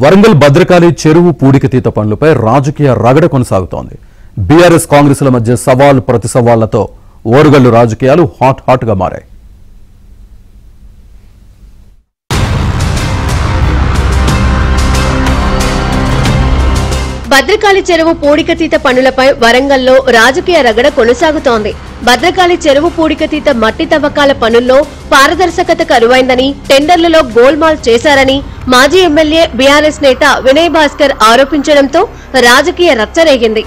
వరంగల్ భద్రకాళి చెరువు పూడికతీత పనులపై రాజకీయ రగడ కొనసాగుతోంది. బీఆర్ఎస్ కాంగ్రెస్ల మధ్య సవాల్ ప్రతి సవాళ్లతో ఓరుగల్లు రాజకీయాలు హాట్ గా మారాయి. భద్రకాళి చెరువు పూడికతీత పనులపై వరంగల్లో రాజకీయ రగడ కొనసాగుతోంది. భద్రకాళి చెరువు పూడికతీత మట్టి తవ్వకాల పనుల్లో పారదర్శకత కరువైందని, టెండర్లలో గోల్మాల్ చేశారని మాజీ ఎమ్మెల్యే బీఆర్ఎస్ నేత వినయ్ భాస్కర్ ఆరోపించడంతో రాజకీయ రచ్చరేగింది.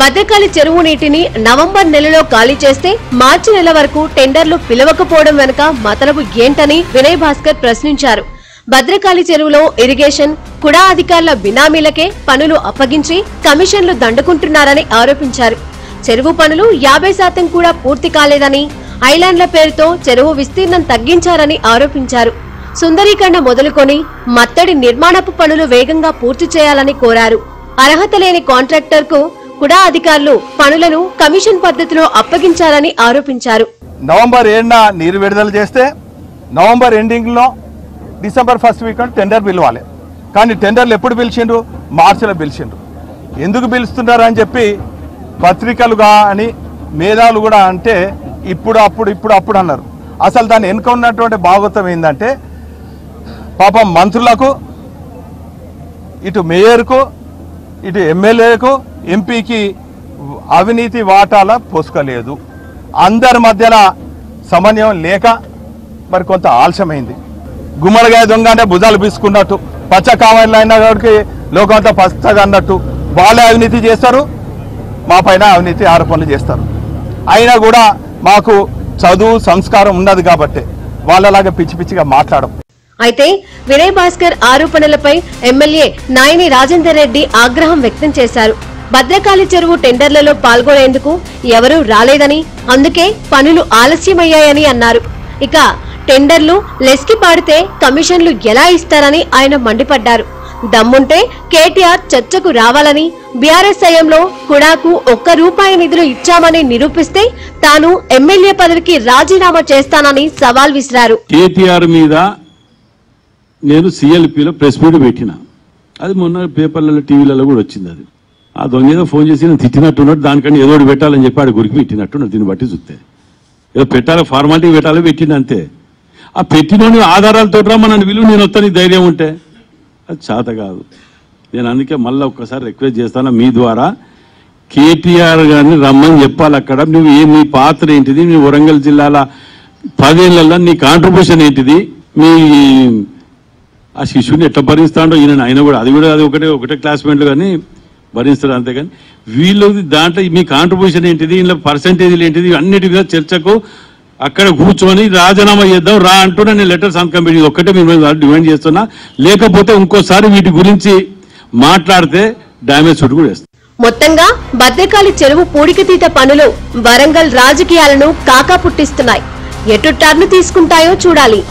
భద్రకాళి చెరువు నీటిని నవంబర్ నెలలో ఖాళీ చేస్తే మార్చి నెల వరకు టెండర్లు పిలవకపోవడం వెనుక మతలబు ఏంటని వినయ్ భాస్కర్ ప్రశ్నించారు. భద్రకాళి చెరువులో ఇరిగేషన్, కుడా అధికారుల బినామీలకే పనులు అప్పగించి కమిషన్లు దండుకుంటున్నారని ఆరోపించారు. చెరువు పనులు 50% కూడా పూర్తి కాలేదని, ఐలాండ్ల పేరుతో చెరువు విస్తీర్ణం తగ్గించారని ఆరోపించారు. సుందరీకరణ మొదలుకొని మత్తడి నిర్మాణపు పనులు వేగంగా పూర్తి చేయాలని కోరారు. అర్హత లేని కాంట్రాక్టర్ కు కుడా అధికారులు పనులను కమిషన్ పద్ధతిలో అప్పగించాలని ఆరోపించారు. నవంబర్ 7న నీరు విడుదల చేస్తే నవంబర్ ఎండింగ్ లో డిసెంబర్ 1st వీక్ టెండర్ పిలవాలి. కానీ టెండర్లు ఎప్పుడు పిలిచిండ్రు? మార్చిలో పిలిచిండ్రు. ఎందుకు పిలుస్తున్నారు అని చెప్పి పత్రికలుగా అని మేధావులు కూడా అంటే ఇప్పుడు అన్నారు. అసలు దాన్ని వెనుక ఉన్నటువంటి భాగవతం ఏంటంటే, పాపం మంత్రులకు, ఇటు మేయర్కు, ఇటు ఎమ్మెల్యేకు, ఎంపీకి అవినీతి వాటాల పొసుకలేదు. అందరి మధ్యలో సమన్వయం లేక మరి కొంత ఆలస్యమైంది. గుమ్మడికాయ దొంగ అంటే భుజాలు పీసుకున్నట్టు, పచ్చ కావాలని అయినా కాబట్టి లోకంతో పచ్చగా అన్నట్టు వాళ్ళే అవినీతి చేస్తారు, మా పైన అవినీతి ఆరోపణలు చేస్తారు. అయినా కూడా మాకు చదువు సంస్కారం ఉన్నది కాబట్టి వాళ్ళలాగా పిచ్చిగా మాట్లాడడం. అయితే వినయ్ భాస్కర్ ఆరోపణలపై ఎమ్మెల్యే నాయని రాజేందర్ రెడ్డి ఆగ్రహం వ్యక్తం చేశారు. భద్రకాళి చెరువు టెండర్లలో పాల్గొనేందుకు ఎవరూ రాలేదని, అందుకే పనులు ఆలస్యమయ్యాయని అన్నారు. ఇక టెండర్లు లెస్కి పాడితే కమిషన్లు ఎలా ఇస్తారని ఆయన మండిపడ్డారు. దమ్ముంటే కేటీఆర్ చర్చకు రావాలని, బీఆర్ఎస్ హయాంలో కుడాకు ₹1 నిధులు ఇచ్చామని నిరూపిస్తే తాను ఎమ్మెల్యే పదవికి రాజీనామా చేస్తానని సవాల్ విసిరారు. కేటీఆర్ మీద నేను సిఎల్పిలో ప్రెస్ మీట్ పెట్టిన, అది మొన్న పేపర్లలో టీవీలలో కూడా వచ్చింది. అది ఆ దొంగ ఏదో ఫోన్ చేసి నేను తిట్టినట్టున్నాడు, దానికంటే ఏదో పెట్టాలని చెప్పి ఆడ గురికి పెట్టినట్టున్నాడు. దీన్ని బట్టి చూస్తే ఏదో పెట్టాలి, ఫార్మాలిటీ పెట్టాలి, పెట్టింది అంతే. ఆ పెట్టినోని ఆధారాలతో నన్ను విలువ నేను వస్తాను ధైర్యం ఉంటే, అది చేత కాదు. నేను అందుకే మళ్ళీ ఒక్కసారి రిక్వెస్ట్ చేస్తాను మీ ద్వారా, కేటీఆర్ గారిని రమ్మని చెప్పాలి. అక్కడ నువ్వు నీ పాత్ర ఏంటిది, నీ వరంగల్ జిల్లాల 10 ఏళ్లలో నీ కాంట్రిబ్యూషన్ ఏంటిది, మీ ఆ శిశువుని ఎట్లా భరిస్తాడో ఆయన కూడా అది ఒకటే క్లాస్మేట్లు కానీ భరిస్తారు. అంతేగాని వీళ్ళు దాంట్లో మీ కాంట్రిబ్యూషన్ ఏంటిది, ఇంట్లో పర్సంటేజీలు ఏంటిది, అన్నిటి మీద చర్చకు అక్కడ కూర్చొని రాజీనామా చేద్దాం రా అంటూ నేను లెటర్ సబ్మిట్ ఇది ఒక్కటే మీరు డిమాండ్ చేస్తున్నా. లేకపోతే ఇంకోసారి వీటి గురించి మాట్లాడితే డ్యామేజ్ సూట్ కూడా వేస్తాం. మొత్తంగా భద్రకాళి చెరువు పూడికతీత పనులు వరంగల్ రాజకీయాలను కాకా పుట్టిస్తున్నాయి. ఎటు టర్న్ తీసుకుంటాయో చూడాలి.